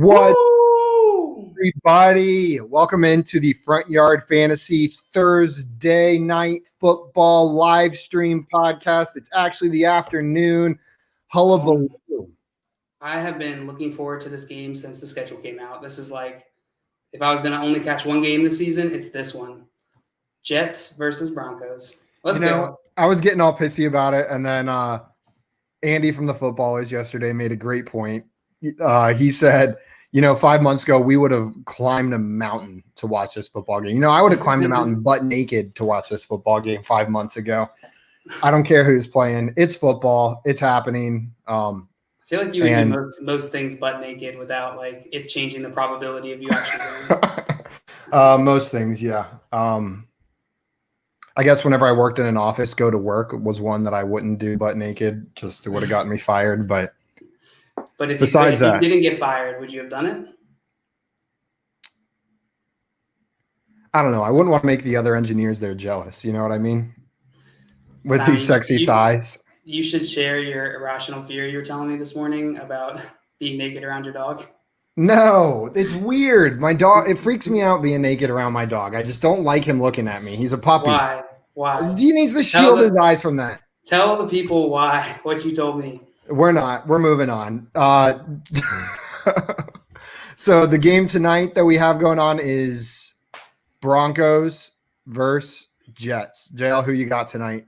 What, Woo! everybody? Welcome into the Front Yard Fantasy Thursday night football live stream podcast. It's actually the afternoon. Hullabaloo. I have been looking forward to this game since the schedule came out. This is like, if I was going to only catch one game this season, it's this one. Jets versus Broncos. Let's go. I was getting all pissy about it, and then Andy from the Footballers yesterday made a great point. He said, 5 months ago, we would have climbed a mountain to watch this football game. I would have climbed a mountain butt naked to watch this football game 5 months ago. I don't care who's playing. It's football. It's happening. I feel like you would do most things butt naked without like it changing the probability of you actually doing. Most things, yeah. I guess whenever I worked in an office, go to work was one that I wouldn't do butt naked. Just it would have gotten me fired. But if besides you didn't get fired, would you have done it? I don't know. I wouldn't want to make the other engineers there jealous. You know what I mean? With these sexy thighs. You should share your irrational fear you were telling me this morning about being naked around your dog. No, it's weird. My dog, it freaks me out being naked around my dog. I just don't like him looking at me. He's a puppy. Why? He needs to shield his eyes from that. Tell the people why, what you told me. We're not. We're moving on. So the game tonight that we have going on is Broncos versus Jets. JL, who you got tonight?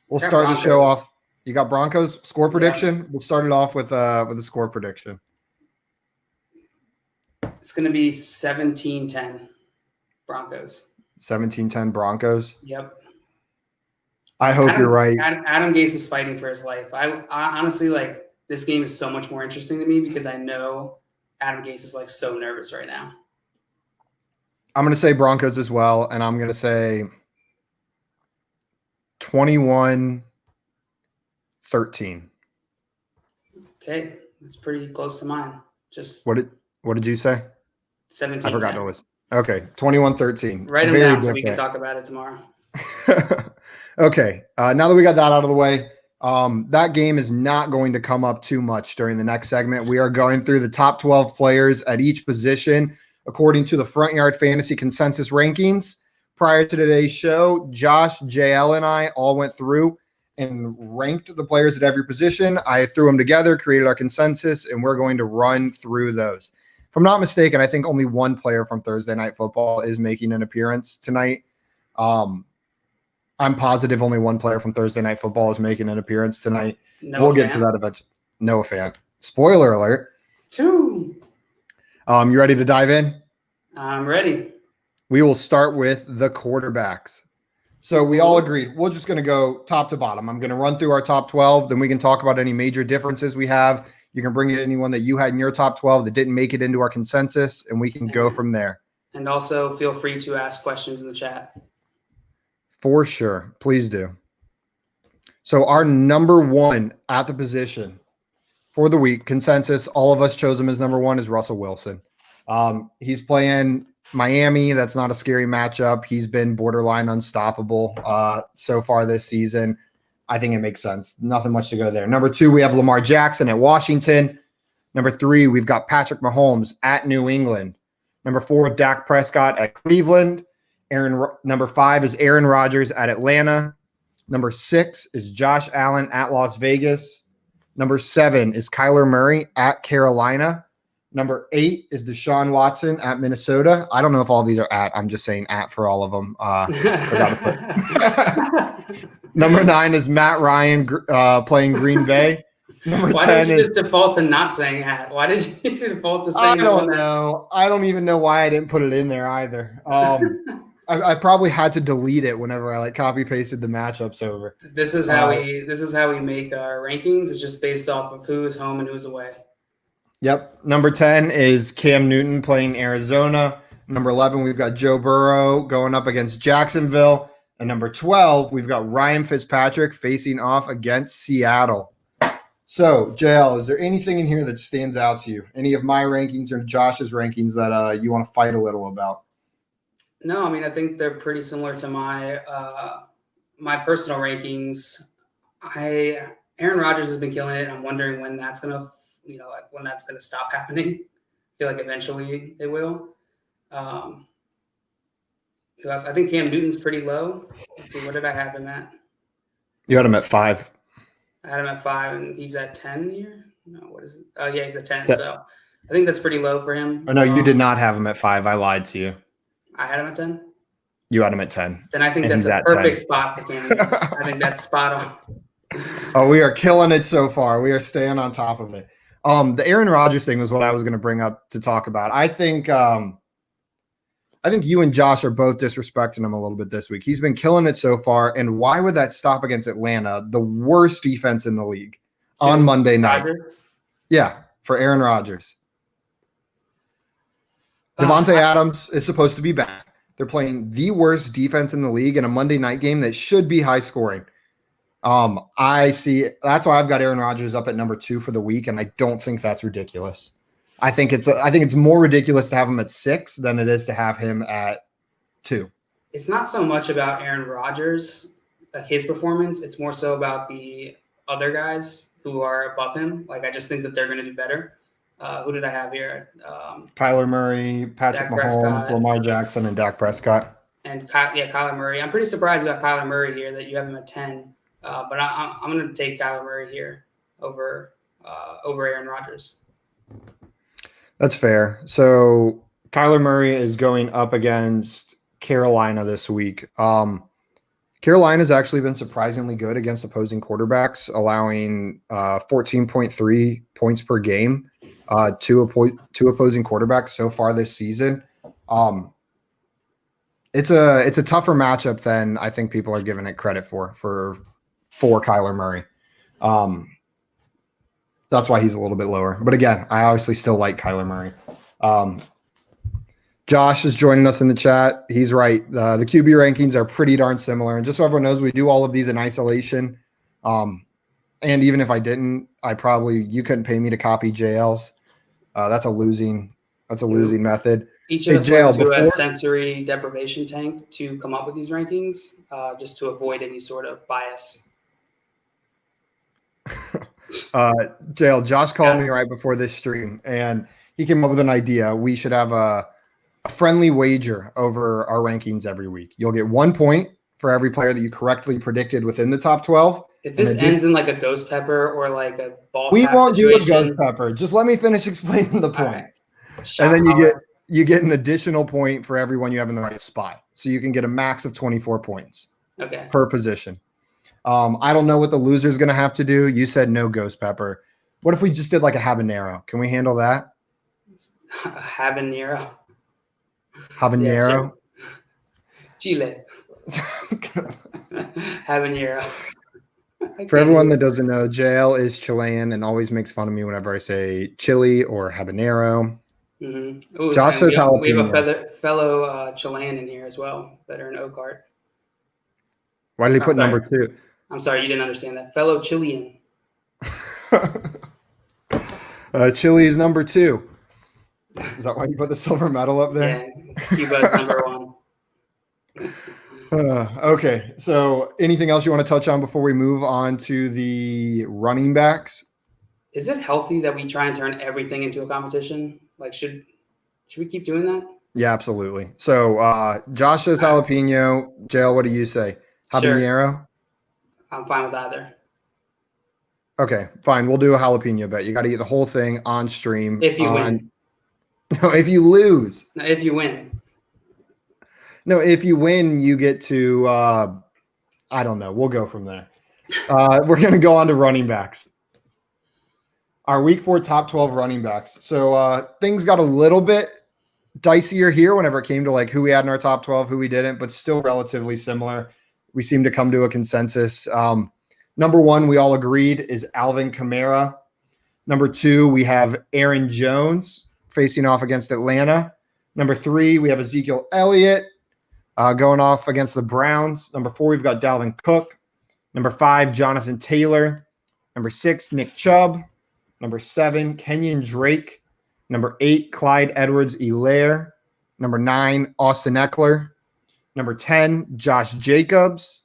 We'll start the show off. You got Broncos score prediction? Yeah. We'll start it off with a score prediction. It's going to be 17-10 Broncos. 17-10 Broncos? Yep. I hope you're right. Adam Gase is fighting for his life. I honestly, this game is so much more interesting to me because I know Adam Gase is, so nervous right now. I'm going to say Broncos as well, and I'm going to say 21-13. Okay. That's pretty close to mine. What did you say? 17. I forgot what it was. Okay, 21-13. Write them down so we can talk about it tomorrow. Okay, now that we got that out of the way, that game is not going to come up too much during the next segment. We are going through the top 12 players at each position according to the Front Yard Fantasy Consensus rankings. Prior to today's show, Josh, JL, and I all went through and ranked the players at every position. I threw them together, created our consensus, and we're going to run through those. If I'm not mistaken, I think only one player from Thursday Night Football is making an appearance tonight. I'm positive only one player from Thursday Night Football is making an appearance tonight. We'll get to that eventually. Noah Fant. Spoiler alert. 2. You ready to dive in? I'm ready. We will start with the quarterbacks. So we all agreed. We're just going to go top to bottom. I'm going to run through our top 12. Then we can talk about any major differences we have. You can bring in anyone that you had in your top 12 that didn't make it into our consensus, and we can go from there. And also feel free to ask questions in the chat. For sure. Please do. So our number one at the position for the week, consensus, all of us chose him as number one, is Russell Wilson. He's playing Miami. That's not a scary matchup. He's been borderline unstoppable so far this season. I think it makes sense. Nothing much to go there. Number 2, we have Lamar Jackson at Washington. Number 3, we've got Patrick Mahomes at New England. Number 4, Dak Prescott at Cleveland. Number 5 is Aaron Rodgers at Atlanta. Number 6 is Josh Allen at Las Vegas. Number 7 is Kyler Murray at Carolina. Number 8 is Deshaun Watson at Minnesota. I don't know if all of these are at. I'm just saying at for all of them. Number 9 is Matt Ryan playing Green Bay. Why did you just default to not saying at? Why did you default to saying? I don't know. I don't even know why I didn't put it in there either. I probably had to delete it whenever I copy pasted the matchups over. This is how we make our rankings. It's just based off of who is home and who's away. Yep. Number 10 is Cam Newton playing Arizona. Number 11, we've got Joe Burrow going up against Jacksonville. And number 12, we've got Ryan Fitzpatrick facing off against Seattle. So, JL, is there anything in here that stands out to you? Any of my rankings or Josh's rankings that you want to fight a little about? No, I mean, I think they're pretty similar to my my personal rankings. Aaron Rodgers has been killing it. I'm wondering when that's gonna, when that's gonna stop happening. feel like eventually they will. Who else? I think Cam Newton's pretty low. Let's see, what did I have him at? You had him at 5. I had him at 5, and he's at 10 here. No, what is it? Oh, yeah, he's at 10. Yeah. So I think that's pretty low for him. Oh, no, you did not have him at 5. I lied to you. I had him at 10. You had him at 10. Then I think And that's he's a at perfect 10. spot for Cam Newton. I think that's spot on. Oh, we are killing it so far. We are staying on top of it. The Aaron Rodgers thing was what I was going to bring up to talk about. I think you and Josh are both disrespecting him a little bit this week. He's been killing it so far. And why would that stop against Atlanta, the worst defense in the league, on Monday night? Rodgers? Yeah, for Aaron Rodgers. Devontae Adams is supposed to be back. They're playing the worst defense in the league in a Monday night game that should be high scoring. That's why I've got Aaron Rodgers up at number 2 for the week, and I don't think that's ridiculous. I think it's more ridiculous to have him at 6 than it is to have him at 2. It's not so much about Aaron Rodgers, like his performance. It's more so about the other guys who are above him. Like, I just think that they're going to do better. Who did I have here? Kyler Murray, Patrick Dak Mahomes, Prescott. Lamar Jackson, and Dak Prescott. And Kyler Murray. I'm pretty surprised about Kyler Murray here that you have him at 10. But I'm going to take Kyler Murray here over Aaron Rodgers. That's fair. So Kyler Murray is going up against Carolina this week. Carolina's actually been surprisingly good against opposing quarterbacks, allowing 14.3 points per game to opposing quarterbacks so far this season. It's a tougher matchup than I think people are giving it credit for Kyler Murray. That's why he's a little bit lower. But again, I obviously still like Kyler Murray. Josh is joining us in the chat. He's right. The QB rankings are pretty darn similar. And just so everyone knows, we do all of these in isolation. And even if I didn't, you couldn't pay me to copy JL's. That's a losing method. Each of us went to a sensory deprivation tank to come up with these rankings, just to avoid any sort of bias. JL, Josh called me right before this stream, and he came up with an idea. We should have a friendly wager over our rankings every week. You'll get 1 point for every player that you correctly predicted within the top 12. If this ends in like a ghost pepper or like a ball, we won't situation, do a ghost pepper. Just let me finish explaining the point. Right. And then you get an additional point for everyone you have in the right spot. So you can get a max of 24 points per position. I don't know what the loser is going to have to do. You said no ghost pepper. What if we just did like a habanero? Can we handle that? Habanero. Habanero. Yeah, sure. Chile. Habanero. For everyone that doesn't know, JL is Chilean and always makes fun of me whenever I say chili or habanero. Mm-hmm. Ooh, Josh we have a fellow Chilean in here as well, veteran Oakart. Why did he put number 2? I'm sorry, you didn't understand that. Fellow Chilean. Chile is number 2. Is that why you put the silver medal up there? Yeah, Cuba's number 1. Okay, so anything else you want to touch on before we move on to the running backs? Is it healthy that we try and turn everything into a competition? Like, should we keep doing that? Yeah, absolutely. So Josh says jalapeno. JL, what do you say? Habanero? Sure. I'm fine with either. Okay, fine. We'll do a jalapeno bet. You got to eat the whole thing on stream. If you win. No, if you lose. No, if you win. No, if you win, you get to, I don't know. We'll go from there. We're going to go on to running backs. Our week 4 top 12 running backs. So things got a little bit dicier here whenever it came to like who we had in our top 12, who we didn't, but still relatively similar. We seem to come to a consensus. Number 1, we all agreed, is Alvin Kamara. Number 2, we have Aaron Jones facing off against Atlanta. Number 3, we have Ezekiel Elliott going off against the Browns. Number 4, we've got Dalvin Cook. Number 5, Jonathan Taylor. Number 6, Nick Chubb. Number 7, Kenyon Drake. Number 8, Clyde Edwards-Helaire. Number 9, Austin Eckler. Number 10, Josh Jacobs.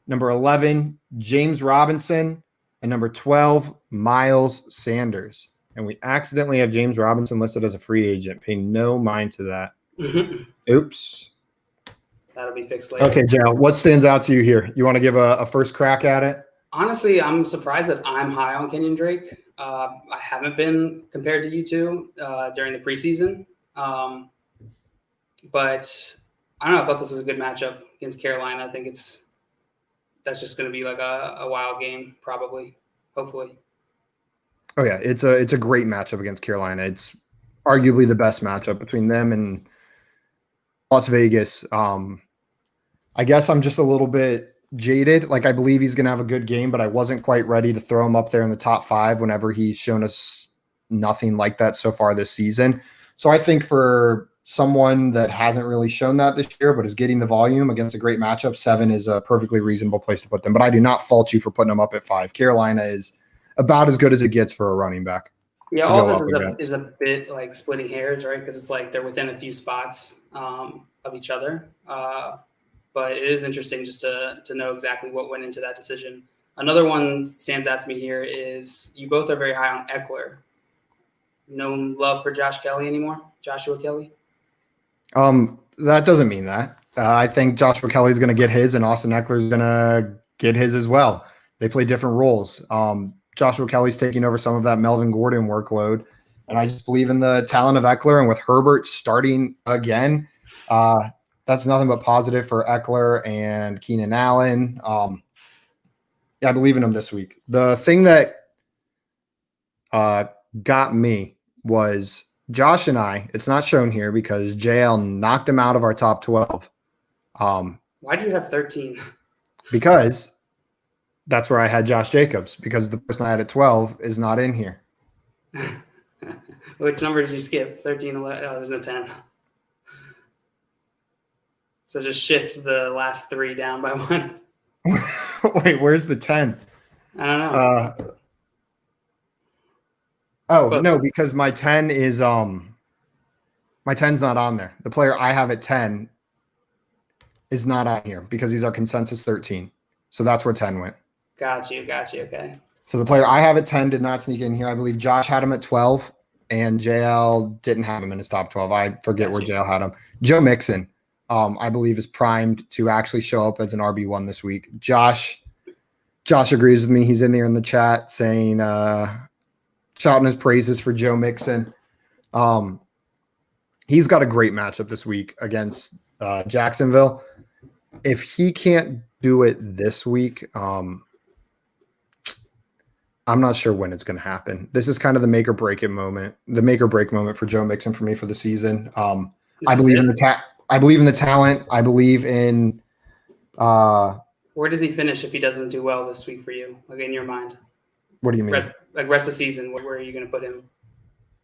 Number 11, James Robinson. And number 12, Miles Sanders. and we accidentally have James Robinson listed as a free agent. Pay no mind to that. Oops. That'll be fixed later. Okay, Joe, what stands out to you here? You want to give a first crack at it? Honestly, I'm surprised that I'm high on Kenyon Drake. I haven't been compared to you two during the preseason. But I don't know. I thought this was a good matchup against Carolina. I think that's just going to be like a wild game, probably, hopefully. Oh yeah, it's a great matchup against Carolina. It's arguably the best matchup between them and Las Vegas. I guess I'm just a little bit jaded. Like I believe he's going to have a good game, but I wasn't quite ready to throw him up there in the top 5 whenever he's shown us nothing like that so far this season. So I think for someone that hasn't really shown that this year, but is getting the volume against a great matchup, 7 is a perfectly reasonable place to put them. But I do not fault you for putting them up at 5. Carolina is about as good as it gets for a running back. Yeah, all this is a bit like splitting hairs, right? Because it's like they're within a few spots of each other. But it is interesting just to know exactly what went into that decision. Another one stands out to me here is you both are very high on Eckler. No love for Joshua Kelly? That doesn't mean that. I think Joshua Kelly's going to get his and Austin Eckler's going to get his as well. They play different roles. Joshua Kelly's taking over some of that Melvin Gordon workload. And I just believe in the talent of Eckler. And with Herbert starting again, that's nothing but positive for Eckler and Keenan Allen. Yeah, I believe in him this week. The thing that got me was Josh and I, it's not shown here because JL knocked him out of our top 12. Why do you have 13? Because that's where I had Josh Jacobs, because the person I had at 12 is not in here. Which number did you skip? 13, 11? Oh, there's no 10. So just shift the last 3 down by 1. Wait, where's the 10? I don't know. No, because my 10 is my 10's not on there. The player I have at 10 is not on here because he's our consensus 13. So that's where 10 went. Got you. Okay. So the player I have at 10 did not sneak in here. I believe Josh had him at 12 and JL didn't have him in his top 12. I forget where JL had him. Joe Mixon, I believe, is primed to actually show up as an RB1 this week. Josh agrees with me. He's in there in the chat saying shouting his praises for Joe Mixon. He's got a great matchup this week against Jacksonville. If he can't do it this week, I'm not sure when it's going to happen. This is kind of the make or break moment for Joe Mixon for me for the season. I believe in the talent. I believe in. Where does he finish if he doesn't do well this week for you? Like in your mind? What do you mean? Rest of the season. Where are you going to put him?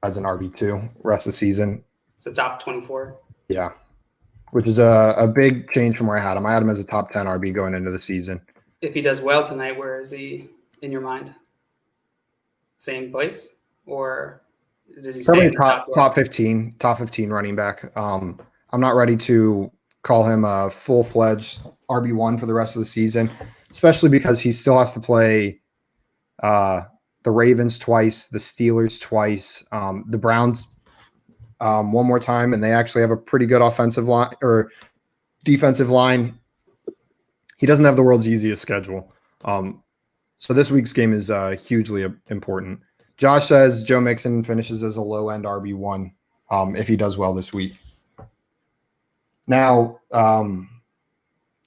As an RB2, rest of the season. So top 24. Yeah, which is a big change from where I had him. I had him as a top 10 RB going into the season. If he does well tonight, where is he in your mind? Same place, or does he stay top 15 running back? I'm not ready to call him a full-fledged RB1 for the rest of the season, especially because he still has to play the Ravens twice, the Steelers twice, the Browns one more time, and they actually have a pretty good offensive line or defensive line. He doesn't have the world's easiest schedule. So this week's game is hugely important. Josh says Joe Mixon finishes as a low-end RB1 if he does well this week. Now,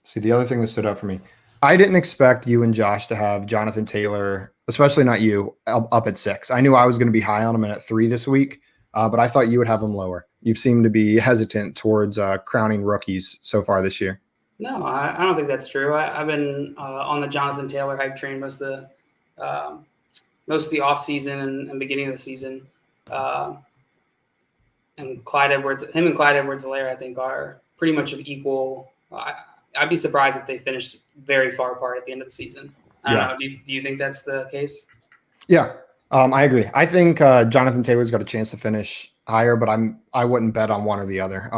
see, the other thing that stood out for me, I didn't expect you and Josh to have Jonathan Taylor, especially not you, up at 6. I knew I was going to be high on him and at 3 this week, but I thought you would have him lower. You've seemed to be hesitant towards crowning rookies so far this year. No, I don't think that's true. I've been on the Jonathan Taylor hype train most of the off season and beginning of the season. And Clyde Edwards-Helaire, I think, are pretty much of equal. I'd be surprised if they finish very far apart at the end of the season. I don't know. Do you think that's the case? Yeah, I agree. I think Jonathan Taylor's got a chance to finish higher, but I wouldn't bet on one or the other.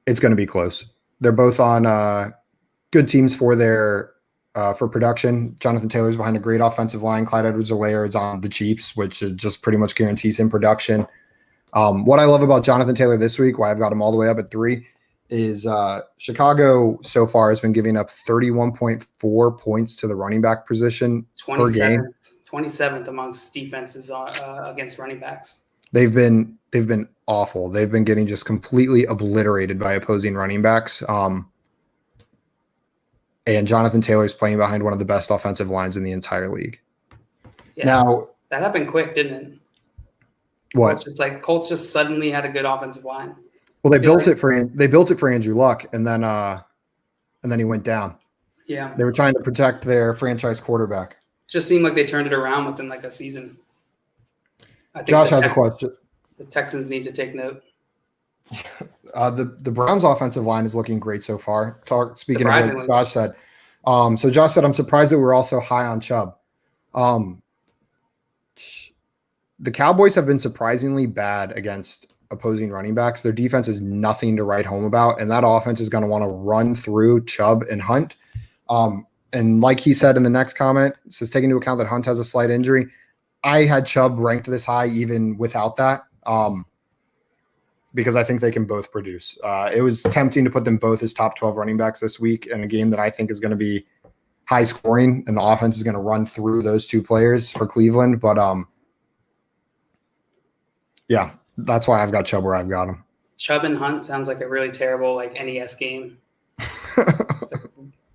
It's going to be close. They're both on good teams for their for production. Jonathan Taylor's behind a great offensive line. Clyde Edwards-Helaire is on the Chiefs, which just pretty much guarantees him production. What I love about Jonathan Taylor this week, why I've got him all the way up at 3, is Chicago so far has been giving up 31.4 points to the running back position per game. 27th amongst defenses against running backs. They've been awful. They've been getting just completely obliterated by opposing running backs. And Jonathan Taylor's playing behind one of the best offensive lines in the entire league. Yeah, now, that happened quick, didn't it? What? Colts just suddenly had a good offensive line. Well, they built it for Andrew Luck, and then he went down. Yeah, they were trying to protect their franchise quarterback. Just seemed like they turned it around within like a season. I think Josh has a question. The Texans need to take note. The Browns' offensive line is looking great so far. Speaking of what Josh said, so Josh said, "I'm surprised that we're all so high on Chubb." The Cowboys have been surprisingly bad against opposing running backs. Their defense is nothing to write home about, and that offense is going to want to run through Chubb and Hunt. And like he said in the next comment, it says, taking into account that Hunt has a slight injury, I had Chubb ranked this high even without that, because I think they can both produce. It was tempting to put them both as top 12 running backs this week in a game that I think is going to be high scoring, and the offense is going to run through those two players for Cleveland. But yeah, that's why I've got Chubb where I've got him. Chubb and Hunt sounds like a really terrible NES game.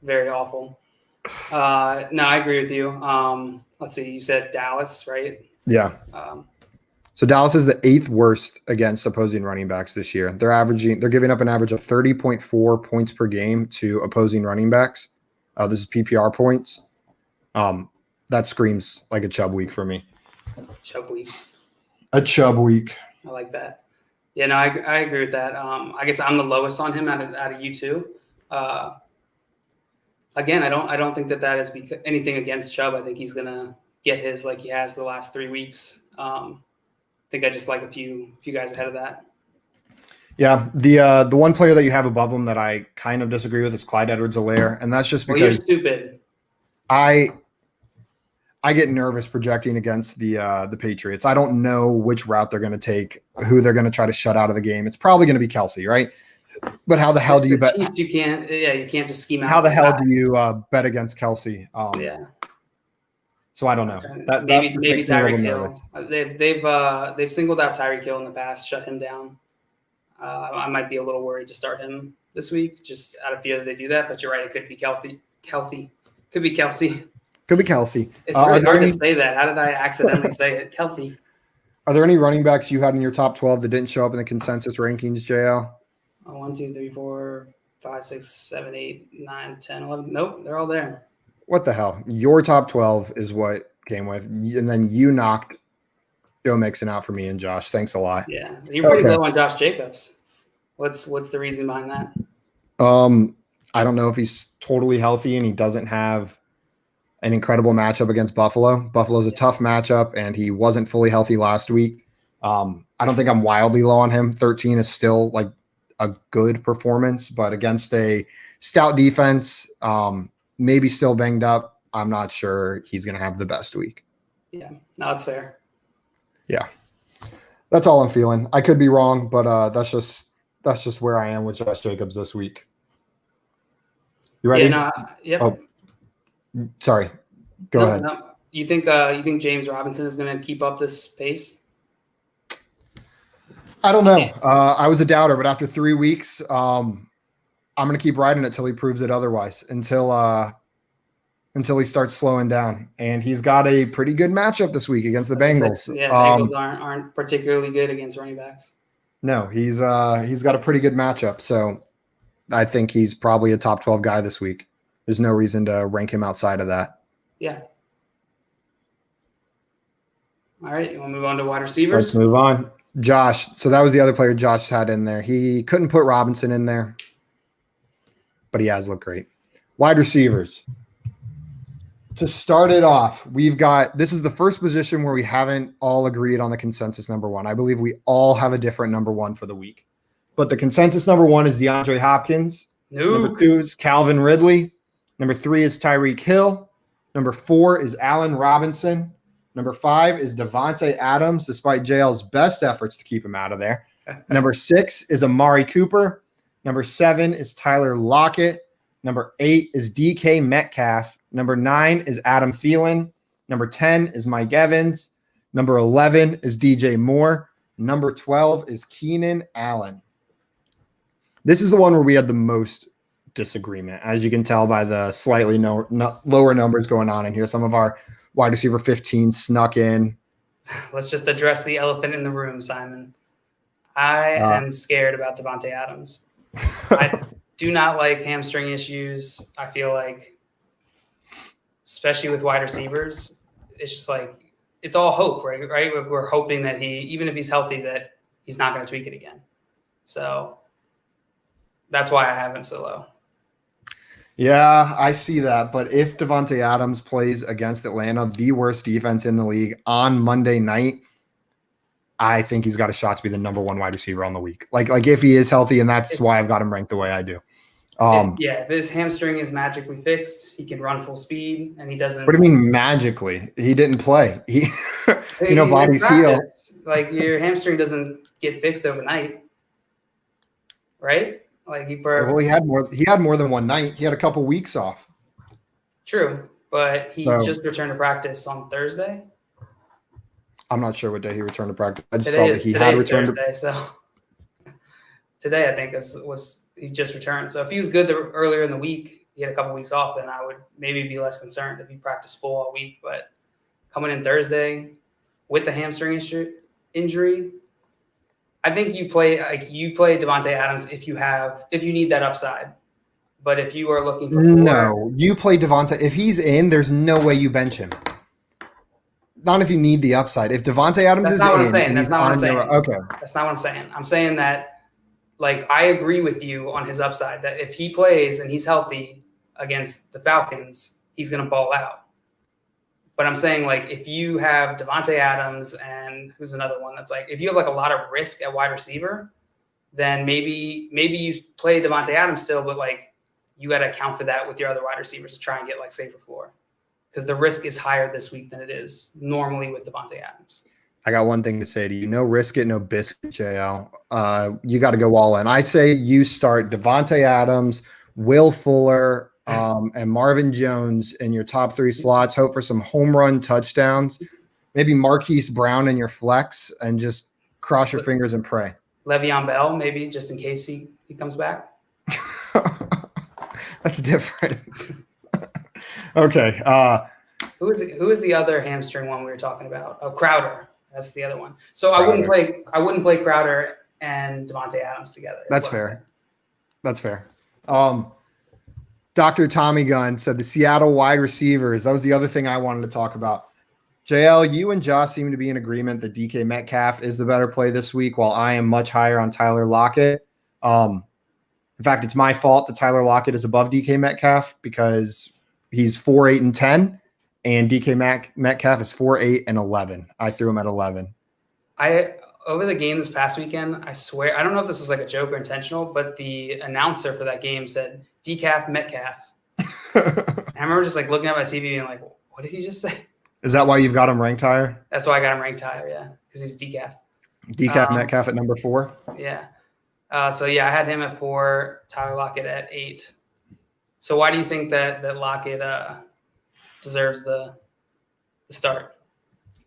Very awful. No, I agree with you. Let's see. You said Dallas, right? Yeah. So Dallas is the 8th worst against opposing running backs this year. They're giving up an average of 30.4 points per game to opposing running backs. This is PPR points. That screams like a Chubb week for me. Chubb week. A Chubb week. I like that. Yeah, no, I agree with that. I guess I'm the lowest on him out of you two. Again, I don't think that is anything against Chubb. I think he's gonna get his like he has the last 3 weeks. I think I just like a few guys ahead of that. Yeah, the one player that you have above him that I kind of disagree with is Clyde Edwards-Helaire, and that's just because you're stupid. I get nervous projecting against the Patriots. I don't know which route they're going to take, who they're going to try to shut out of the game. It's probably going to be Kelsey, right? But how the hell do you bet? Chiefs, you can't just scheme out. How the hell do you bet against Kelsey? Yeah. So I don't know. Maybe Tyreek Hill. They've singled out Tyreek Hill in the past, shut him down. I might be a little worried to start him this week, just out of fear that they do that. But you're right; it could be Kelsey. Could be Kelsey. Could be Kelsey. It's really hard to say that. How did I accidentally say it? Kelsey. Are there any running backs you had in your top 12 that didn't show up in the consensus rankings, JL? 1, 2, 3, 4, 5, 6, 7, 8, 9, 10, 11. Nope, they're all there. What the hell? Your top 12 is what came with, and then you knocked Joe Mixon out for me and Josh. Thanks a lot. Yeah, you're pretty low on Josh Jacobs. What's the reason behind that? I don't know if he's totally healthy and he doesn't have an incredible matchup against Buffalo. Buffalo's a tough matchup, and he wasn't fully healthy last week. I don't think I'm wildly low on him. 13 is still like a good performance, but against a stout defense, maybe still banged up, I'm not sure he's going to have the best week. Yeah, no, it's fair. Yeah, that's all I'm feeling. I could be wrong, but that's just where I am with Josh Jacobs this week. You ready? Yeah, yep. Oh, sorry. Go ahead. No. You think James Robinson is going to keep up this pace? I don't know. I was a doubter, but after 3 weeks, I'm going to keep riding it till he proves it otherwise. Until he starts slowing down, and he's got a pretty good matchup this week against the Bengals. Yeah, Bengals aren't particularly good against running backs. No, he's got a pretty good matchup, so I think he's probably a top 12 guy this week. There's no reason to rank him outside of that. Yeah. All right, you want to move on to wide receivers? Let's move on. Josh. So that was the other player Josh had in there. He couldn't put Robinson in there, but he has looked great. Wide receivers. To start it off, this is the first position where we haven't all agreed on the consensus number one. I believe we all have a different number one for the week. But the consensus number one is DeAndre Hopkins. No. Number two is Calvin Ridley. Number 3 is Tyreek Hill. Number 4 is Allen Robinson. Number 5 is Davante Adams, despite JL's best efforts to keep him out of there. Number 6 is Amari Cooper. Number 7 is Tyler Lockett. Number 8 is DK Metcalf. Number 9 is Adam Thielen. Number 10 is Mike Evans. Number 11 is DJ Moore. Number 12 is Keenan Allen. This is the one where we had the most disagreement, as you can tell by the slightly lower numbers going on in here. Some of our wide receiver 15 snuck in. Let's just address the elephant in the room, Simon. I am scared about Davante Adams. I do not like hamstring issues. I feel like, especially with wide receivers, it's just like it's all hope, right? We're hoping that even if he's healthy, that he's not going to tweak it again. So that's why I have him so low. Yeah, I see that. But if Davante Adams plays against Atlanta, the worst defense in the league, on Monday night, I think he's got a shot to be the number 1 wide receiver on the week. Like if he is healthy, and that's why I've got him ranked the way I do. If his hamstring is magically fixed, he can run full speed, and he doesn't. What do you mean magically? He didn't play. Bodies heal. Like your hamstring doesn't get fixed overnight, right? Like he had more than one night. He had a couple weeks off. True, but he just returned to practice on Thursday. I'm not sure what day he returned to practice. I just today saw that he had returned Thursday, so today I think was he just returned. So if he was good earlier in the week, he had a couple weeks off, then I would maybe be less concerned if he practiced full all week. But coming in Thursday with the hamstring injury, I think you play Davante Adams if you need that upside. But if you are looking for you play Davante. If he's in, there's no way you bench him. Not if you need the upside. If Davante Adams is in, that's not what I'm saying. Okay, that's not what I'm saying. I'm saying that, like, I agree with you on his upside. That if he plays and he's healthy against the Falcons, he's going to ball out. But I'm saying, like, if you have Davante Adams and who's another one that's like, if you have like a lot of risk at wide receiver, then maybe you play Davante Adams still, but like you got to account for that with your other wide receivers to try and get like safer floor, because the risk is higher this week than it is normally with Davante Adams. I got one thing to say to you. No risk it, no biscuit, JL. You got to go all in. I say you start Davante Adams, Will Fuller, and Marvin Jones in your top 3 slots. Hope for some home run touchdowns. Maybe Marquise Brown in your flex, and just cross your fingers and pray. Le'Veon Bell, maybe, just in case he comes back. That's different. Okay. Who is the other hamstring one we were talking about? Oh, Crowder. That's the other one. So Crowder. I wouldn't play Crowder and Davante Adams together. That's fair. That's fair. Dr. Tommy Gunn said the Seattle wide receivers. That was the other thing I wanted to talk about. JL, you and Josh seem to be in agreement that DK Metcalf is the better play this week, while I am much higher on Tyler Lockett. In fact, it's my fault that Tyler Lockett is above DK Metcalf, because he's 4, 8, and 10, and DK Metcalf is 4, 8, and 11. I threw him at 11. Over the game this past weekend, I swear, I don't know if this was like a joke or intentional, but the announcer for that game said decaf Metcalf. And I remember just like looking at my TV and like, what did he just say? Is that why you've got him ranked higher? That's why I got him ranked higher, yeah, because he's decaf. Decaf Metcalf at number 4? Yeah. So yeah, I had him at 4, Tyler Lockett at 8. So why do you think that Lockett deserves the start?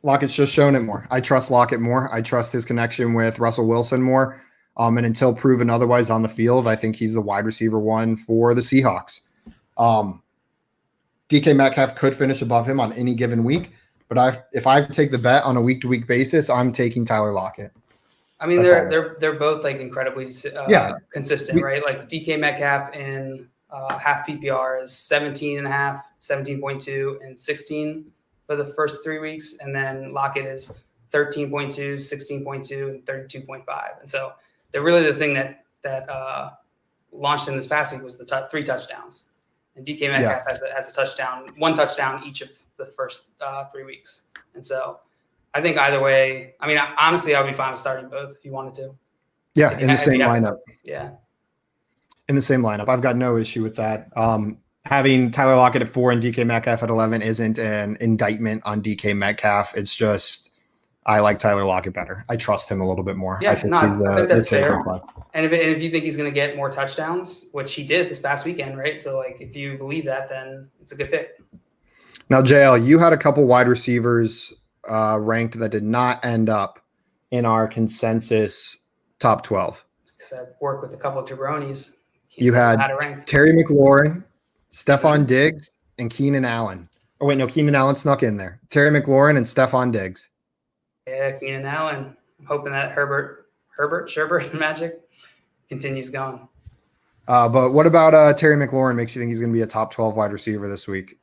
Lockett's just shown it more. I trust Lockett more. I trust his connection with Russell Wilson more. And until proven otherwise on the field, I think he's the wide receiver 1 for the Seahawks. DK Metcalf could finish above him on any given week, but if I take the bet on a week-to-week basis, I'm taking Tyler Lockett. I mean, they're both like incredibly consistent, right? Like DK Metcalf in half PPR is 17.5, 17.2, and 16 for the first 3 weeks, and then Lockett is 13.2, 16.2, and 32.5. And so they're really the thing that launched in this past week was the 3 touchdowns. And DK Metcalf has a touchdown, 1 touchdown each of the first 3 weeks. And so I think either way, I mean, honestly, I would be fine with starting both if you wanted to. Yeah, in the same lineup. Yeah. In the same lineup. I've got no issue with that. having Tyler Lockett at 4 and DK Metcalf at 11 isn't an indictment on DK Metcalf. It's just I like Tyler Lockett better. I trust him a little bit more. Yeah, I think no, he's I think that's fair. play. And if you think he's going to get more touchdowns, which he did this past weekend, right? So, like, if you believe that, then it's a good pick. Now, JL, you had a couple wide receivers ranked that did not end up in our consensus top 12. Because I work with a couple of jabronis. You had Terry McLaurin, Stephon Diggs, and Keenan Allen. Oh, wait, no, Keenan Allen snuck in there. Terry McLaurin and Stephon Diggs. Yeah, Keenan Allen. I'm hoping that Herbert magic continues going. But what about Terry McLaurin makes you think he's going to be a top 12 wide receiver this week?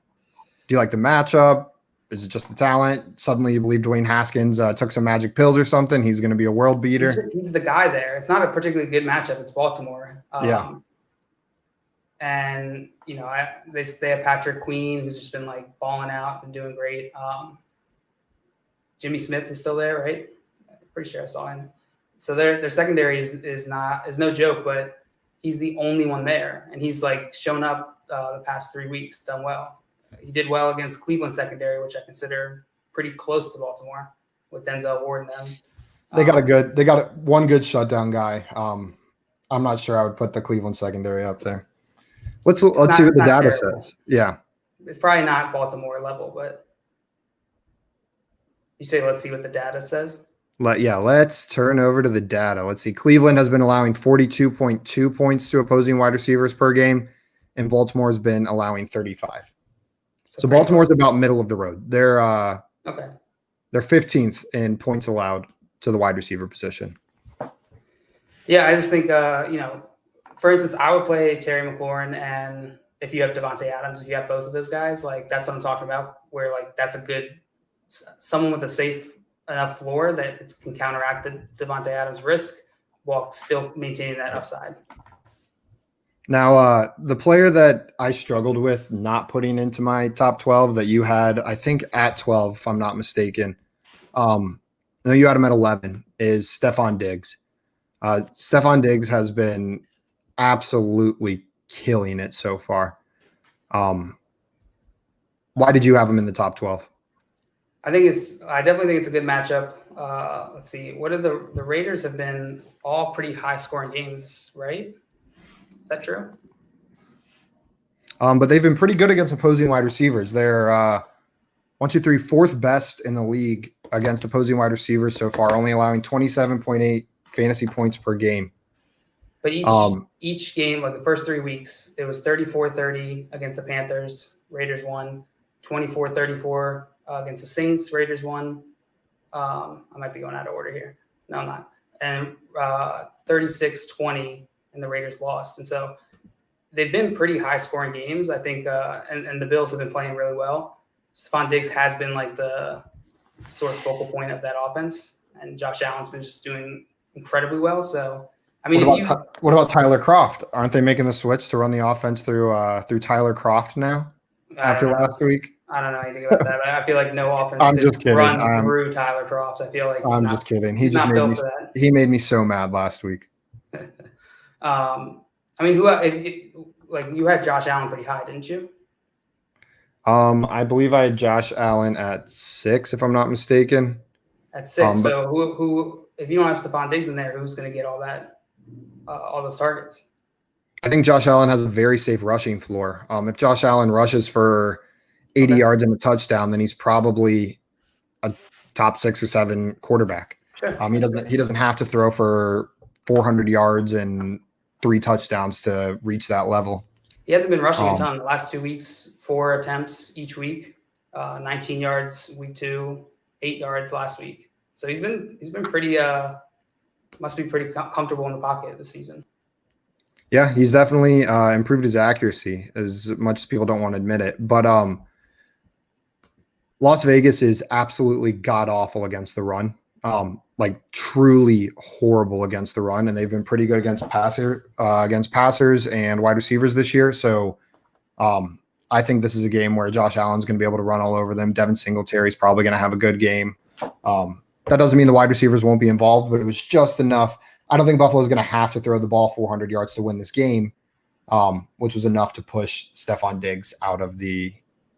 Do you like the matchup? Is it just the talent? Suddenly you believe Dwayne Haskins took some magic pills or something? He's going to be a world beater. He's the guy there. It's not a particularly good matchup. It's Baltimore. Yeah. And, you know, they have Patrick Queen, who's just been, like, balling out and doing great. Jimmy Smith is still there, right? I'm pretty sure I saw him. So their secondary is no joke, but he's the only one there. And he's, like, shown up the past 3 weeks, done well. He did well against Cleveland secondary, which I consider pretty close to Baltimore with Denzel Ward and them. They got one good shutdown guy. I'm not sure I would put the Cleveland secondary up there. Let's see what the data says. Yeah. It's probably not Baltimore level, but you say let's see what the data says. Let's turn over to the data. Let's see. Cleveland has been allowing 42.2 points to opposing wide receivers per game, and Baltimore has been allowing 35. So Baltimore's about middle of the road. They're okay. They're 15th in points allowed to the wide receiver position. Yeah, I just think for instance, I would play Terry McLaurin, and if you have Devontae Adams, if you have both of those guys, like that's what I'm talking about. Where like that's a good someone with a safe enough floor that it can counteract the Devontae Adams risk while still maintaining that upside. Now, the player that I struggled with not putting into my top 12 that you had, I think at 12, if I'm not mistaken, no, you had him at 11, is Stephon Diggs. Stephon Diggs has been absolutely killing it so far. Why did you have him in the top 12? I definitely think it's a good matchup. Let's see. What are the Raiders have been all pretty high scoring games, right? Is that true? But they've been pretty good against opposing wide receivers. They're 4th best in the league against opposing wide receivers so far, only allowing 27.8 fantasy points per game. But each game, like the first 3 weeks, it was 34-30 against the Panthers. Raiders won. 24-34 against the Saints. Raiders won. I might be going out of order here. No, I'm not. And 36-20, and the Raiders lost. And so they've been pretty high-scoring games, I think, and the Bills have been playing really well. Stephon Diggs has been like the sort of focal point of that offense, and Josh Allen's been just doing incredibly well. So, I mean, what about Tyler Kroft? Aren't they making the switch to run the offense through Tyler Kroft now after last week? I don't know anything about that, but I feel like no offense run through Tyler Kroft. I feel like I'm just kidding. He made me so mad last week. I mean, you had Josh Allen pretty high, didn't you? I believe I had Josh Allen at 6, if I'm not mistaken. At 6. So who if you don't have Stephon Diggs in there, who's going to get all those targets? I think Josh Allen has a very safe rushing floor. If Josh Allen rushes for 80 yards and a touchdown, then he's probably a top 6 or 7 quarterback. Sure. He doesn't have to throw for 400 yards and 3 touchdowns to reach that level. He hasn't been rushing a ton. The last 2 weeks, 4 attempts each week, 19 yards week 2, 8 yards last week. So he's been pretty must be pretty comfortable in the pocket this season. Yeah, he's definitely improved his accuracy as much as people don't want to admit it. But Las Vegas is absolutely god awful against the run. Like truly horrible against the run, and they've been pretty good against passers and wide receivers this year. So I think this is a game where Josh Allen's going to be able to run all over them. Devin Singletary's probably going to have a good game. That doesn't mean the wide receivers won't be involved, but it was just enough. I don't think Buffalo's going to have to throw the ball 400 yards to win this game. which was enough to push Stephon Diggs out of the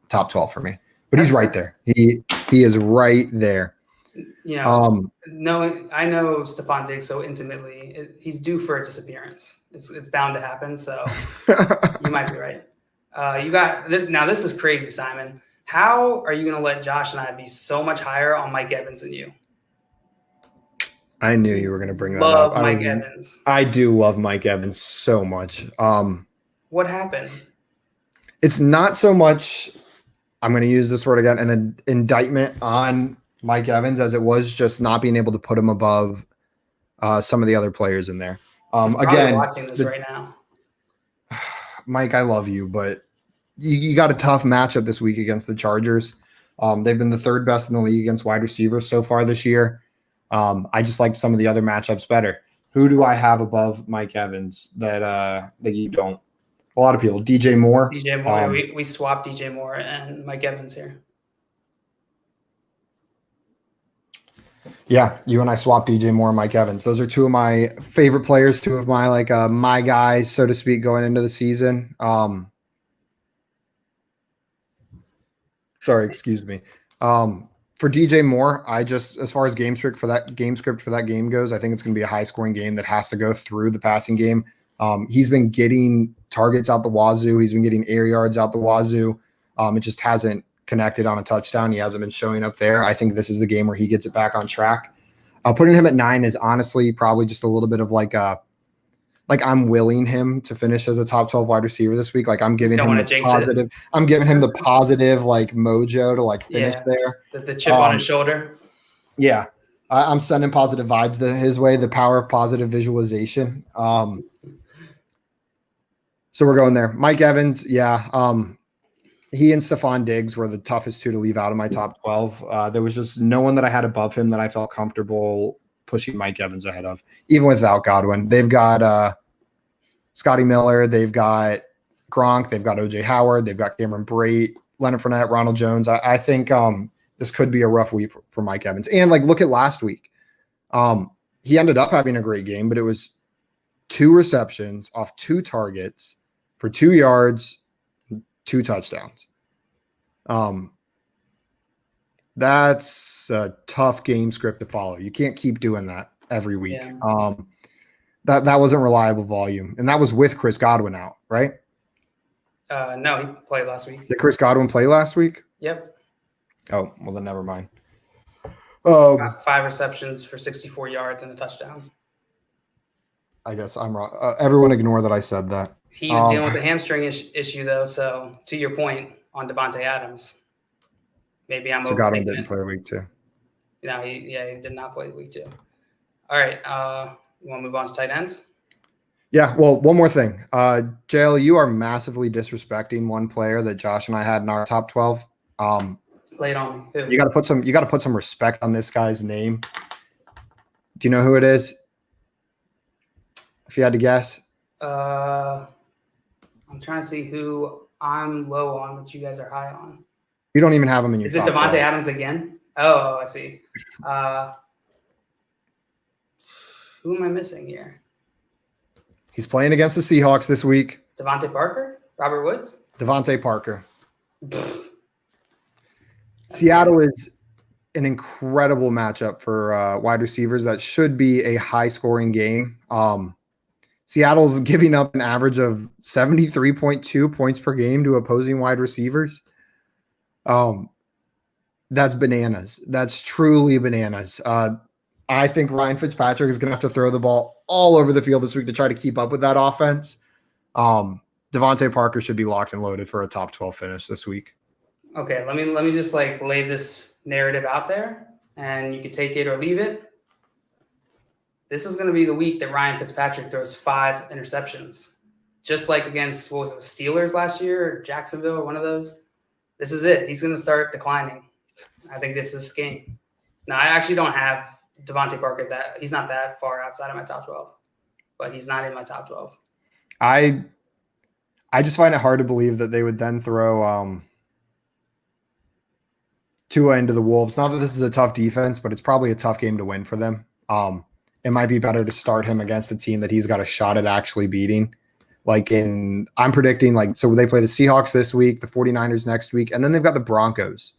top 12 for me. But he's right there. He is right there. You know, I know Stephon Diggs so intimately. He's due for a disappearance. It's bound to happen. So you might be right. You got this. Now this is crazy, Simon. How are you going to let Josh and I be so much higher on Mike Evans than you? I knew you were going to bring that love up. Mike Evans. I do love Mike Evans so much. What happened? It's not so much, I'm going to use this word again, an indictment on Mike Evans as it was just not being able to put him above some of the other players in there. Again, watching this right now. Mike, I love you, but you got a tough matchup this week against the Chargers. They've been the third best in the league against wide receivers so far this year. I just like some of the other matchups better. Who do I have above Mike Evans that you don't? A lot of people. DJ Moore. DJ Moore. We swapped DJ Moore and Mike Evans here. Yeah, you and I swapped DJ Moore and Mike Evans. Those are two of my favorite players, two of my my guys, so to speak, going into the season. Sorry, excuse me. For DJ Moore, as far as game script for that game goes, I think it's going to be a high scoring game that has to go through the passing game. He's been getting targets out the wazoo. He's been getting air yards out the wazoo. It just hasn't connected on a touchdown. He hasn't been showing up there. I think this is the game where he gets it back on track. Putting him at 9 is honestly probably just a little bit of I'm willing him to finish as a top 12 wide receiver this week. I'm giving him the positive. I'm giving him the positive mojo to finish there. The chip on his shoulder. Yeah. I'm sending positive vibes his way, the power of positive visualization. So we're going there. Mike Evans, yeah. He and Stephon Diggs were the toughest two to leave out of my top 12. There was just no one that I had above him that I felt comfortable pushing Mike Evans ahead of, even without Godwin. They've got Scotty Miller, they've got Gronk, they've got OJ Howard, they've got Cameron Brate, Leonard Fournette, Ronald Jones. I think this could be a rough week for Mike Evans. And look at last week. He ended up having a great game, but it was 2 receptions off 2 targets for 2 yards, 2 touchdowns. That's a tough game script to follow. You can't keep doing that every week. Yeah. That wasn't reliable volume, and that was with Chris Godwin out, right? No, he played last week. Did Chris Godwin play last week? Yep. Oh, well then never mind. 5 receptions for 64 yards and a touchdown. I guess I'm wrong. Everyone ignore that I said that. He was dealing with a hamstring issue, though. So, to your point on Devontae Adams, maybe I'm overthinking. Godwin didn't play week 2. No, he did not play week 2. All right, you want to move on to tight ends? Yeah. Well, one more thing, JL, you are massively disrespecting one player that Josh and I had in our top 12. Lay it on me. Who? You got to put some respect on this guy's name. Do you know who it is? If you had to guess. I'm trying to see who I'm low on, but you guys are high on. You don't even have him in your Is it Devontae Adams again? Oh, I see. Who am I missing here? He's playing against the Seahawks this week. Devontae Parker? Robert Woods? Devontae Parker. Seattle is an incredible matchup for wide receivers. That should be a high-scoring game. Seattle's giving up an average of 73.2 points per game to opposing wide receivers. That's bananas. That's truly bananas. I think Ryan Fitzpatrick is going to have to throw the ball all over the field this week to try to keep up with that offense. Devontae Parker should be locked and loaded for a top 12 finish this week. Okay, let me just lay this narrative out there, and you can take it or leave it. This is going to be the week that Ryan Fitzpatrick throws 5 interceptions, just like against, what was it, the Steelers last year or Jacksonville, one of those. This is it. He's going to start declining. I think this is game. Now, I actually don't have Devontae Parker. He's not that far outside of my top 12, but he's not in my top 12. I just find it hard to believe that they would then throw Tua into the Wolves. Not that this is a tough defense, but it's probably a tough game to win for them. It might be better to start him against a team that he's got a shot at actually beating, I'm predicting so they play the Seahawks this week, the 49ers next week, and then they've got the Broncos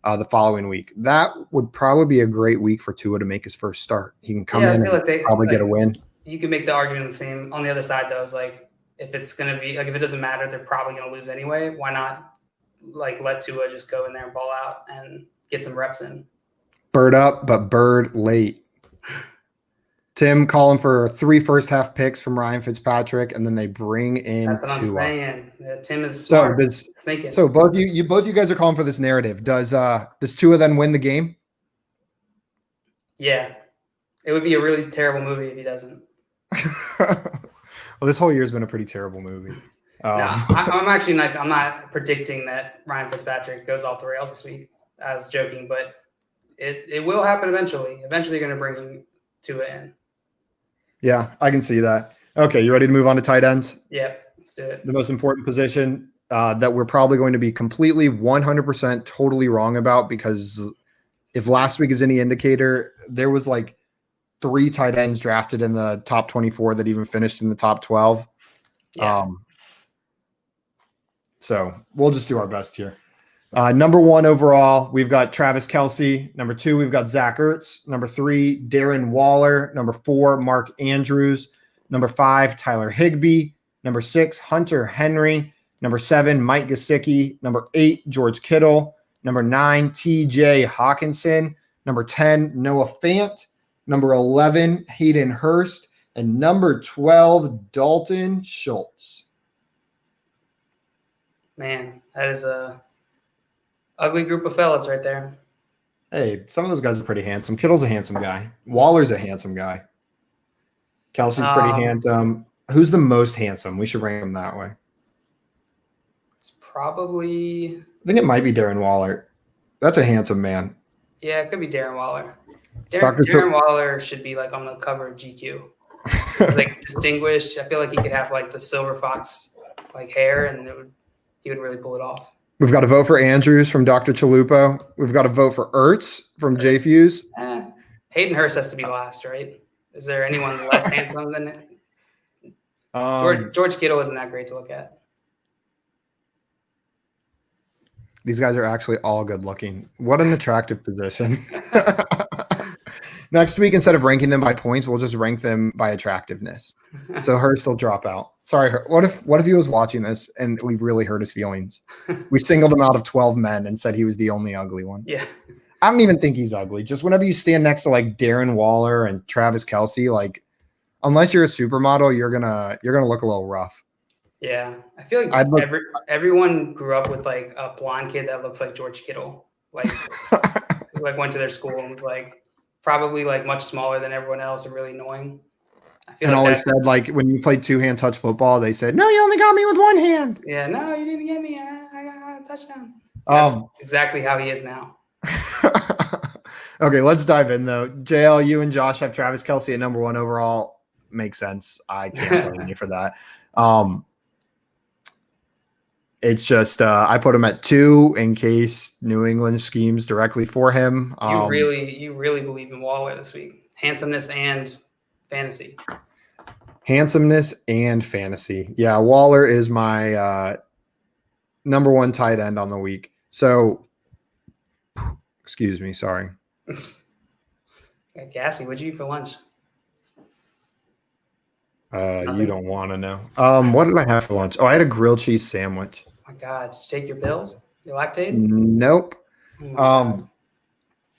the following week. That would probably be a great week for Tua to make his first start. He can come in and probably get a win. You can make the argument the same on the other side, though. Is if it's going to be if it doesn't matter, they're probably going to lose anyway. Why not let Tua just go in there and ball out and get some reps in? Bird up, but bird late. Tim calling for 3 first-half picks from Ryan Fitzpatrick, and then they bring in That's what I'm Tua. saying. Tim is smart. So both you guys are calling for this narrative. Does Tua then win the game? Yeah, it would be a really terrible movie if he doesn't. Well, this whole year has been a pretty terrible movie. I'm actually not. I'm not predicting that Ryan Fitzpatrick goes off the rails this week. I was joking, but it will happen eventually. Eventually, going to bring Tua in. Yeah, I can see that. Okay, you ready to move on to tight ends? Yep, let's do it. The most important position that we're probably going to be completely 100% totally wrong about, because if last week is any indicator, there was 3 tight ends drafted in the top 24 that even finished in the top 12. Yeah. So we'll just do our best here. Number 1 overall, we've got Travis Kelce. Number 2, we've got Zach Ertz. Number 3, Darren Waller. Number 4, Mark Andrews. Number 5, Tyler Higbee. Number 6, Hunter Henry. Number 7, Mike Gesicki. Number 8, George Kittle. Number 9, TJ Hawkinson. Number 10, Noah Fant. Number 11, Hayden Hurst. And number 12, Dalton Schultz. Man, that is a ugly group of fellas right there. Hey, some of those guys are pretty handsome. Kittle's a handsome guy. Waller's a handsome guy. Kelsey's pretty handsome. Who's the most handsome? We should rank him that way. It's probably... I think it might be Darren Waller. That's a handsome man. Yeah, it could be Darren Waller. Darren Waller should be on the cover of GQ. Distinguished. I feel like he could have the silver fox hair, and he would really pull it off. We've got a vote for Andrews from Dr. Chalupo. We've got a vote for Ertz from J Fuse. Hayden Hurst has to be last, right? Is there anyone less handsome than it? George Kittle isn't that great to look at. These guys are actually all good looking. What an attractive position. Next week, instead of ranking them by points, we'll just rank them by attractiveness. So Hurst will drop out. Sorry, what if he was watching this and we really hurt his feelings? We singled him out of 12 men and said he was the only ugly one. Yeah. I don't even think he's ugly. Just whenever you stand next to Darren Waller and Travis Kelce, unless you're a supermodel, you're gonna look a little rough. Yeah, I feel like everyone grew up with a blonde kid that looks like George Kittle. Went to their school and was probably much smaller than everyone else and really annoying. I feel always said when you played 2-hand touch football, they said, "No, you only got me with one hand." Yeah, no, you didn't get me. I got a touchdown. That's exactly how he is now. Okay, let's dive in though. JL, you and Josh have Travis Kelce at number 1 overall. Makes sense. I can't blame you for that. It's just I put him at 2 in case New England schemes directly for him. You really believe in Waller this week. Handsomeness and fantasy. Yeah, Waller is my number 1 tight end on the week. So, excuse me, sorry. Gassy, what'd you eat for lunch? You don't want to know. What did I have for lunch? Oh, I had a grilled cheese sandwich. Oh my God, did you take your pills? Your Lactaid? Nope.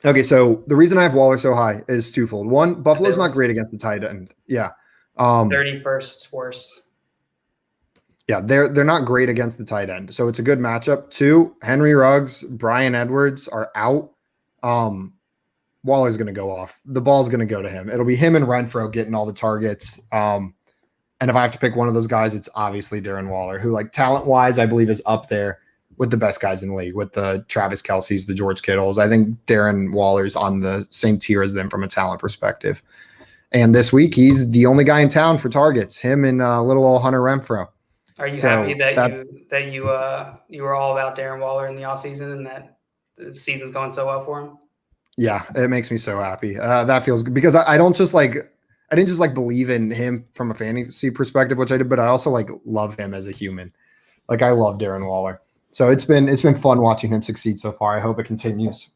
Okay, so the reason I have Waller so high is twofold. 1, Buffalo's not great against the tight end. Yeah. 31st worst. Yeah, they're not great against the tight end. So it's a good matchup. 2, Henry Ruggs, Bryan Edwards are out. Waller's going to go off. The ball's going to go to him. It'll be him and Renfro getting all the targets. And if I have to pick one of those guys, it's obviously Darren Waller, who talent-wise, I believe is up there with the best guys in the league, with the Travis Kelce's, the George Kittles. I think Darren Waller's on the same tier as them from a talent perspective. And this week, he's the only guy in town for targets, him and little old Hunter Renfro. Are you happy that you were all about Darren Waller in the offseason and that the season's going so well for him? Yeah, it makes me so happy. That feels good because I don't just I didn't just like believe in him from a fantasy perspective, which I did, but I also like love him as a human. Like I love Darren Waller. So it's been fun watching him succeed so far. I hope it continues.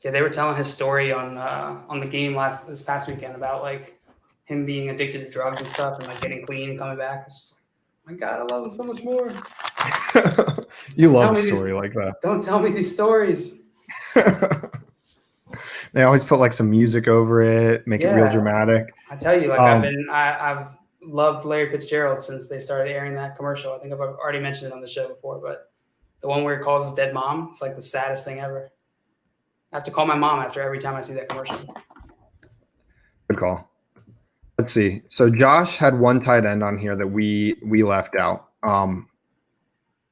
Yeah, they were telling his story on the game this past weekend about like him being addicted to drugs and stuff and like getting clean and coming back. It's just like, my God, I love him so much more. You love a story like that. Don't tell me these stories. They always put like some music over it, make it real dramatic. I tell you, like I've loved Larry Fitzgerald since they started airing that commercial. I think I've already mentioned it on the show before, but the one where he calls his dead mom, it's like the saddest thing ever. I have to call my mom after every time I see that commercial. Good call. Let's see. So Josh had one tight end on here that we left out. I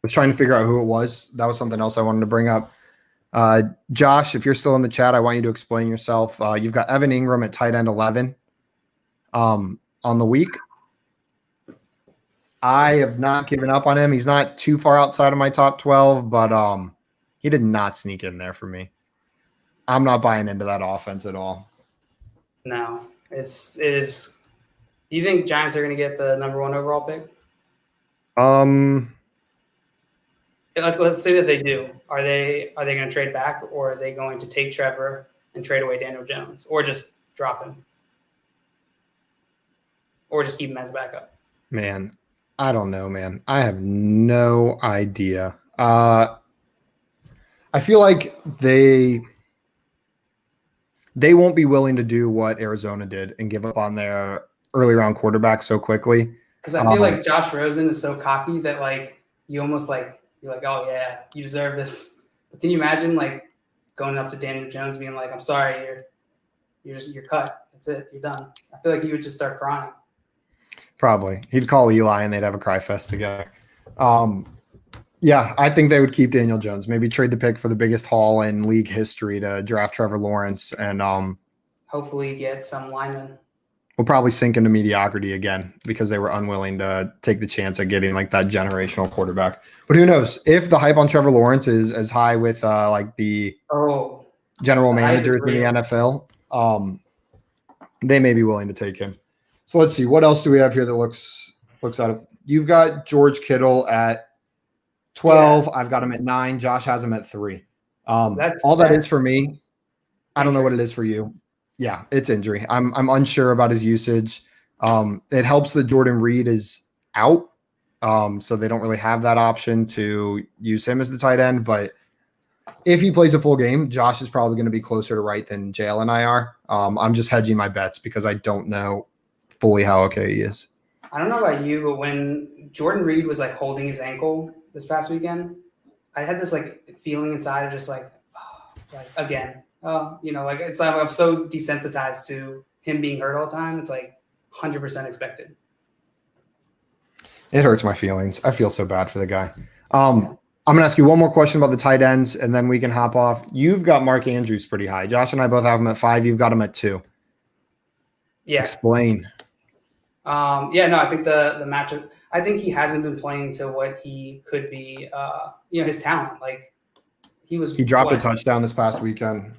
was trying to figure out who it was. That was something else I wanted to bring up. Josh, if you're still in the chat, I want you to explain yourself. You've got Evan Ingram at tight end 11 on the week. I have not given up on him. He's not too far outside of my top 12, but he did not sneak in there for me. I'm not buying into that offense at all. No, it is. Do you think Giants are going to get the number 1 overall pick? Let's say that they do. Are they going to trade back, or are they going to take Trevor and trade away Daniel Jones, or just drop him, or just keep him as a backup? Man, I don't know, man. I have no idea. I feel like they won't be willing to do what Arizona did and give up on their early round quarterback so quickly. Because I feel like Josh Rosen is so cocky that like you almost like you're like, oh yeah, you deserve this. But can you imagine like going up to Daniel Jones being like, I'm sorry, you're cut. That's it, you're done. I feel like he would just start crying. Probably. He'd call Eli and they'd have a cry fest together. Yeah, I think they would keep Daniel Jones. Maybe trade the pick for the biggest haul in league history to draft Trevor Lawrence and hopefully get some linemen. We'll probably sink into mediocrity again because they were unwilling to take the chance at getting like that generational quarterback. But who knows? If the hype on Trevor Lawrence is as high with like the general managers in the NFL, they may be willing to take him. So let's see. What else do we have here that looks out of? You've got George Kittle at 12. Yeah. I've got him at 9. Josh has him at 3. That is for me. I don't know what it is for you. Yeah, it's injury. I'm unsure about his usage. It helps that Jordan Reed is out, so they don't really have that option to use him as the tight end. But if he plays a full game, Josh is probably going to be closer to right than Jalen and I are. I'm just hedging my bets because I don't know fully how okay he is. I don't know about you, but when Jordan Reed was like holding his ankle this past weekend, I had this like feeling inside of just like again. Like it's like I'm so desensitized to him being hurt all the time. It's like 100% expected. It hurts my feelings. I feel so bad for the guy. I'm going to ask you one more question about the tight ends, and then we can hop off. You've got Mark Andrews pretty high. Josh and I both have him at 5. You've got him at 2. Yeah. Explain. I think the matchup. I think he hasn't been playing to what he could be. His talent. Like he dropped a touchdown this past weekend.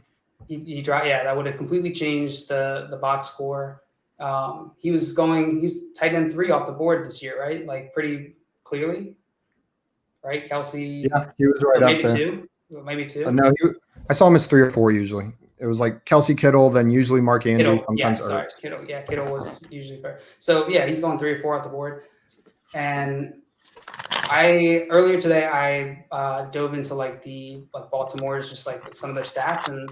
He dropped. Yeah, that would have completely changed the box score. He was tight end 3 off the board this year, right? Like pretty clearly, right? Kelce. Yeah, he was right maybe up there. Maybe 2. No, I saw him as 3 or 4 usually. It was like Kelce, Kittle, then usually Mark Andrews. Sometimes Kittle was usually fair. So yeah, he's going 3 or 4 off the board. And earlier today I dove into like Baltimore's just like some of their stats, and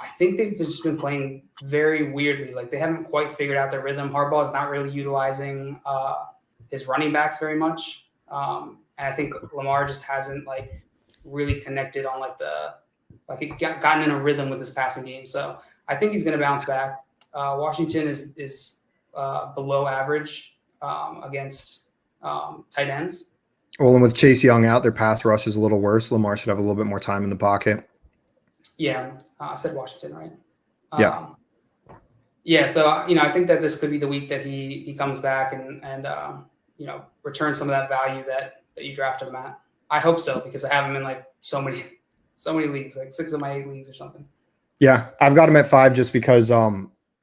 I think they've just been playing very weirdly. Like they haven't quite figured out their rhythm. Harbaugh is not really utilizing his running backs very much, and I think Lamar just hasn't like really connected on gotten in a rhythm with his passing game. So I think he's going to bounce back. Washington is below average against tight ends. Well, and with Chase Young out, their pass rush is a little worse. Lamar should have a little bit more time in the pocket. Yeah, I said Washington, right? Yeah. Yeah, so I think that this could be the week that he comes back and returns some of that value that you drafted him at. I hope so, because I have him in like so many leagues, like 6 of my 8 leagues or something. Yeah, I've got him at 5 just because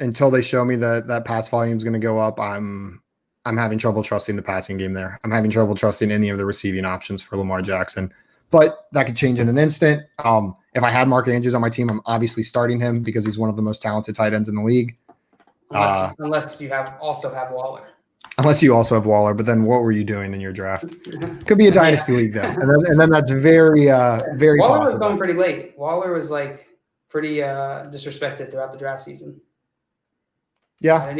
until they show me that pass volume is going to go up, I'm having trouble trusting the passing game there. I'm having trouble trusting any of the receiving options for Lamar Jackson. But that could change in an instant. If I had Mark Andrews on my team, I'm obviously starting him because he's one of the most talented tight ends in the league. Unless you also have Waller. Unless you also have Waller, but then what were you doing in your draft? Could be a dynasty league though, and then that's very very Waller possible. was going pretty late. Waller was like pretty disrespected throughout the draft season. Yeah,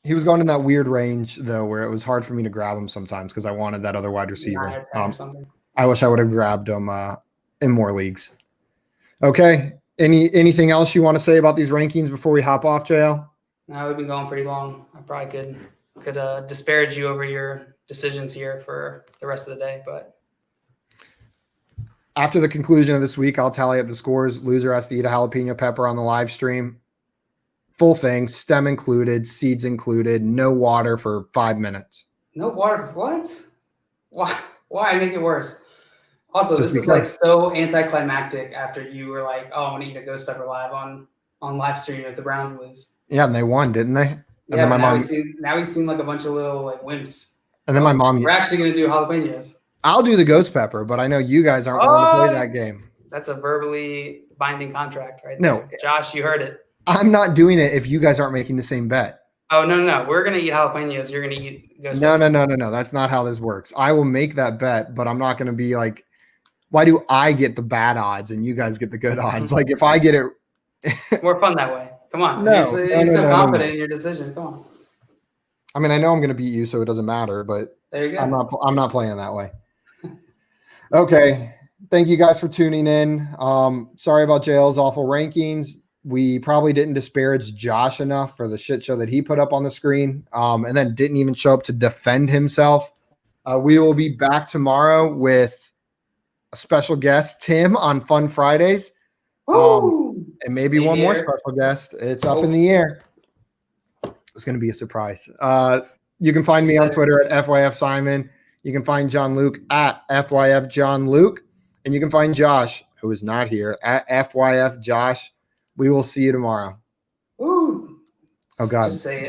he was going in that weird range though, where it was hard for me to grab him sometimes because I wanted that other wide receiver. I wish I would have grabbed him in more leagues. Okay, anything else you want to say about these rankings before we hop off, JL? No, we've been going pretty long. I probably could disparage you over your decisions here for the rest of the day, but after the conclusion of this week, I'll tally up the scores. Loser has to eat a jalapeno pepper on the live stream. Full thing, stem included, seeds included, no water for 5 minutes. No water? What? Why make it worse? Also, this is like so anticlimactic after you were like, "Oh, I'm gonna eat a ghost pepper live on live stream if the Browns lose." Yeah, and they won, didn't they? Yeah, but now we seem like a bunch of little like wimps. And then my mom. We're actually gonna do jalapenos. I'll do the ghost pepper, but I know you guys aren't willing to play that game. That's a verbally binding contract, right there. No, Josh, you heard it. I'm not doing it if you guys aren't making the same bet. Oh no! We're gonna eat jalapenos. You're gonna eat ghost pepper. No. That's not how this works. I will make that bet, but I'm not gonna be like, why do I get the bad odds and you guys get the good odds? Like if I get it, it's more fun that way. Come on, you're so confident in your decision. Come on. I mean, I know I'm going to beat you, so it doesn't matter. But there you go. I'm not playing that way. Okay, thank you guys for tuning in. Sorry about JL's awful rankings. We probably didn't disparage Josh enough for the shit show that he put up on the screen, and then didn't even show up to defend himself. We will be back tomorrow with a special guest, Tim, on Fun Fridays. And maybe one more special guest. It's up in the air. It's going to be a surprise. You can find me on Twitter at FYF Simon. You can find John Luke at FYF John Luke. And you can find Josh, who is not here, at FYF Josh. We will see you tomorrow. Ooh. Oh, God. Just say it.